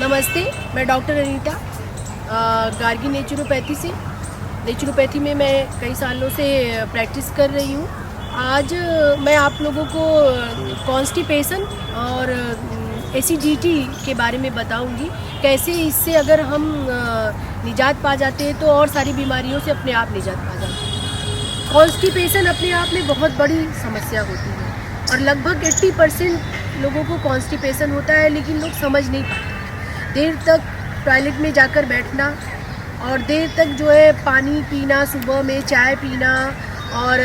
नमस्ते, मैं doctor Anita Gargi naturopathy से। नेचुरोपैथी में मैं कई सालों से प्रैक्टिस कर रही हूँ। आज मैं आप लोगों को कॉन्स्टिपेशन और एसिडिटी के बारे में बताऊंगी, कैसे इससे अगर हम निजात पा जाते हैं तो और सारी बीमारियों से अपने आप निजात पा जाते हैं। कॉन्स्टिपेशन अपने आप में बहुत बड़ी समस्या होती है और लगभग 80% लोगों को कॉन्स्टिपेशन होता है, लेकिन लोग समझ नहीं पाते। देर तक टॉयलेट में जाकर बैठना और देर तक जो है पानी पीना, सुबह में चाय पीना और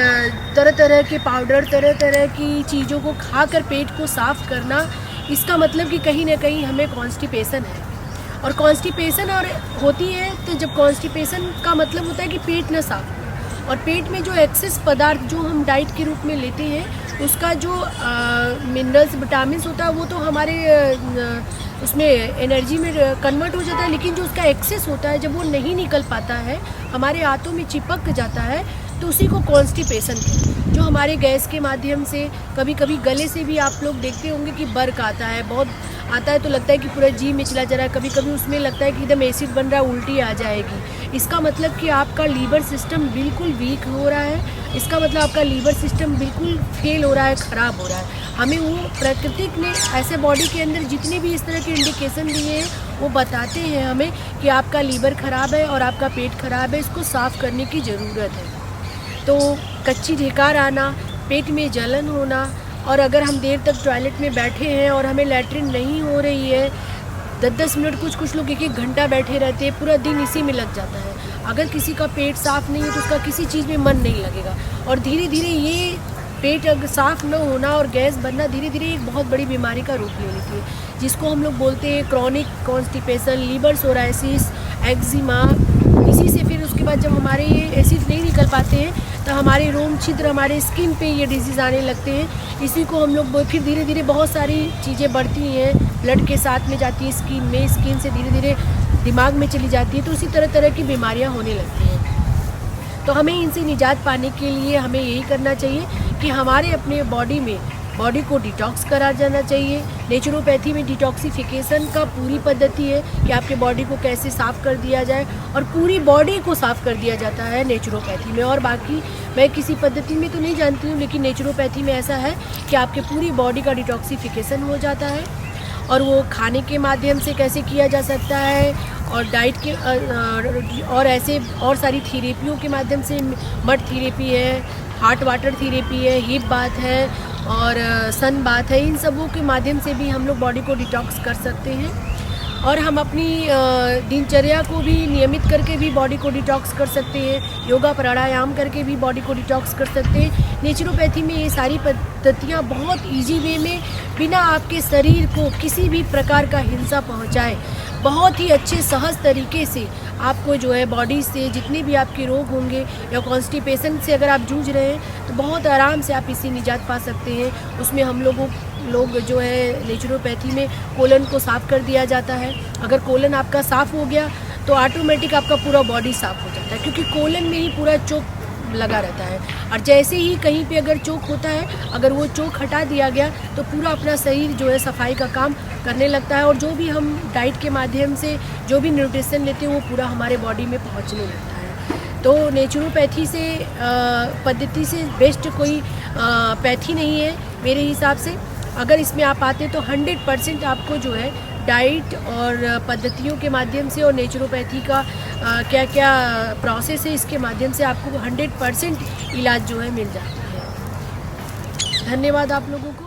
तरह तरह के पाउडर, तरह तरह की चीज़ों को खाकर पेट को साफ़ करना, इसका मतलब कि कहीं ना कहीं हमें कॉन्स्टिपेशन है। और कॉन्स्टिपेशन और होती है तो जब कॉन्स्टिपेशन का मतलब होता है कि पेट न साफ हो, और पेट में जो एक्सेस पदार्थ जो हम डाइट के रूप में लेते हैं उसका जो मिनरल्स, विटामिन होता है वो तो हमारे उसमें एनर्जी में कन्वर्ट हो जाता है, लेकिन जो उसका एक्सेस होता है जब वो नहीं निकल पाता है, हमारे आंतों में चिपक जाता है, तो उसी को कॉन्स्टिपेशन कहते हैं। जो हमारे गैस के माध्यम से, कभी कभी गले से भी आप लोग देखते होंगे कि बर्क आता है, बहुत आता है तो लगता है कि पूरा जी मिचला जा रहा है। कभी कभी उसमें लगता है कि एकदम एसिड बन रहा है, उल्टी आ जाएगी। इसका मतलब कि आपका लीवर सिस्टम बिल्कुल वीक हो रहा है। इसका मतलब आपका लीवर सिस्टम बिल्कुल फेल हो रहा है, ख़राब हो रहा है। हमें वो प्रकृतिक ने ऐसे बॉडी के अंदर जितने भी इस तरह के इंडिकेशन दिए हैं वो बताते हैं हमें कि आपका लीवर ख़राब है और आपका पेट ख़राब है, इसको साफ़ करने की ज़रूरत है। तो कच्ची ढेकार आना, पेट में जलन होना, और अगर हम देर तक टॉयलेट में बैठे हैं और हमें लैट्रिन नहीं हो रही है, 10-10 मिनट, कुछ लोग 1-1 घंटा बैठे रहते हैं, पूरा दिन इसी में लग जाता है। अगर किसी का पेट साफ़ नहीं है तो उसका किसी चीज़ में मन नहीं लगेगा, और धीरे धीरे ये पेट अगर साफ़ न होना और गैस बनना धीरे धीरे एक बहुत बड़ी बीमारी का रूप ले लेती है, जिसको हम लोग बोलते हैं chronic constipation, liver psoriasis, eczema. इसी से फिर उसके बाद जब हमारे ये एसिड नहीं निकल पाते हैं तो हमारे रोम छिद्र, हमारे स्किन पे ये डिजीज़ आने लगते हैं। इसी को हम लोग फिर धीरे धीरे बहुत सारी चीज़ें बढ़ती हैं, ब्लड के साथ में जाती है स्किन में, स्किन से धीरे धीरे दिमाग में चली जाती है, तो उसी तरह तरह की बीमारियां होने लगती हैं। तो हमें इनसे निजात पाने के लिए हमें यही करना चाहिए कि हमारे अपने बॉडी को डिटॉक्स करा जाना चाहिए। नेचुरोपैथी में डिटॉक्सिफिकेशन का पूरी पद्धति है कि आपके बॉडी को कैसे साफ़ कर दिया जाए, और पूरी बॉडी को साफ़ कर दिया जाता है नेचुरोपैथी में। और बाकी मैं किसी पद्धति में तो नहीं जानती हूँ, लेकिन नेचुरोपैथी में ऐसा है कि आपके पूरी बॉडी का डिटॉक्सिफिकेशन हो जाता है। और वो खाने के माध्यम से कैसे किया जा सकता है, और डाइट के और ऐसे और सारी थेरेपियों के माध्यम से, मड थेरेपी है, हार्ट वाटर थेरेपी है, हिप बाथ है और सन बाथ है, इन सबों के माध्यम से भी हम लोग बॉडी को डिटॉक्स कर सकते हैं। और हम अपनी दिनचर्या को भी नियमित करके भी बॉडी को डिटॉक्स कर सकते हैं। योगा प्राणायाम करके भी बॉडी को डिटॉक्स कर सकते हैं। नेचुरोपैथी में ये सारी पद्धतियाँ बहुत इजी वे में, बिना आपके शरीर को किसी भी प्रकार का हिंसा पहुँचाए, बहुत ही अच्छे सहज तरीके से आपको जो है बॉडी से जितने भी आपके रोग होंगे, या कॉन्स्टिपेशन से अगर आप जूझ रहे हैं तो बहुत आराम से आप इससे निजात पा सकते हैं। उसमें हम लोग जो है नेचुरोपैथी में कोलन को साफ़ कर दिया जाता है। अगर कोलन आपका साफ़ हो गया तो ऑटोमेटिक आपका पूरा बॉडी साफ़ हो जाता है, क्योंकि कोलन में ही पूरा चोक लगा रहता है। और जैसे ही कहीं पे अगर चोक होता है, अगर वो चोक हटा दिया गया तो पूरा अपना शरीर जो है सफाई का काम करने लगता है, और जो भी हम डाइट के माध्यम से जो भी न्यूट्रिशन लेते हैं वो पूरा हमारे बॉडी में पहुंचने लगता है। तो नेचुरोपैथी से पद्धति से बेस्ट कोई पैथी नहीं है मेरे हिसाब से। अगर इसमें आप आते हैं तो 100% आपको जो है डाइट और पद्धतियों के माध्यम से और नेचुरोपैथी का क्या क्या प्रोसेस है, इसके माध्यम से आपको 100% इलाज जो है मिल जाती है। धन्यवाद आप लोगों को।